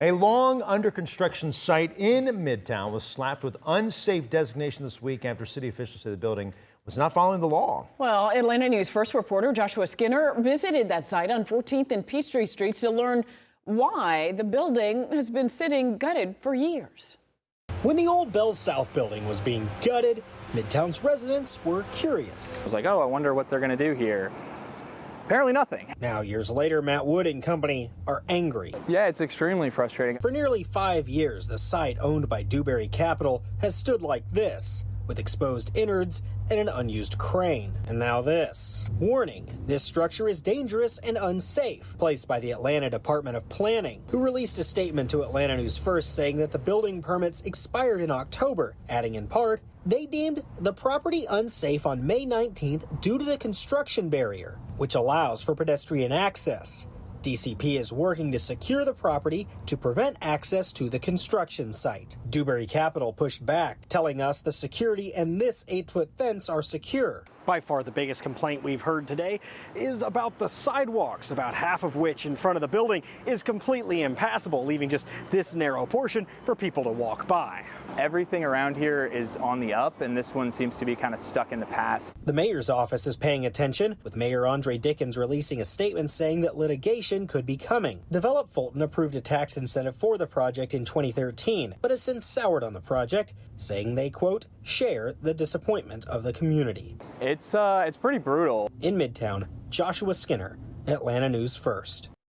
A long under construction site in Midtown was slapped with unsafe designation this week after city officials say the building was not following the law. Well, Atlanta News First reporter Joshua Skinner visited that site on 14th and Peachtree Streets to learn why the building has been sitting gutted for years. When the old Bell South building was being gutted, Midtown's residents were curious. I was like, oh, I wonder what they're going to do here. Apparently nothing. Now, years later, Matt Wood and company are angry. Yeah, it's extremely frustrating. For nearly 5 years, the site owned by Dewberry Capital has stood like this, with exposed innards and an unused crane. And now this. Warning, this structure is dangerous and unsafe, placed by the Atlanta Department of Planning, who released a statement to Atlanta News First saying that the building permits expired in October, adding in part, they deemed the property unsafe on May 19th due to the construction barrier, which allows for pedestrian access. DCP is working to secure the property to prevent access to the construction site. Dewberry Capital pushed back, telling us the security and this 8-foot fence are secure. By far the biggest complaint we've heard today is about the sidewalks, about half of which in front of the building is completely impassable, leaving just this narrow portion for people to walk by. Everything around here is on the up, and this one seems to be kind of stuck in the past. The mayor's office is paying attention, with Mayor Andre Dickens releasing a statement saying that litigation could be coming. Develop Fulton approved a tax incentive for the project in 2013, but has since soured on the project, saying they, quote, share the disappointment of the community. It's pretty brutal. In Midtown, Joshua Skinner, Atlanta News First.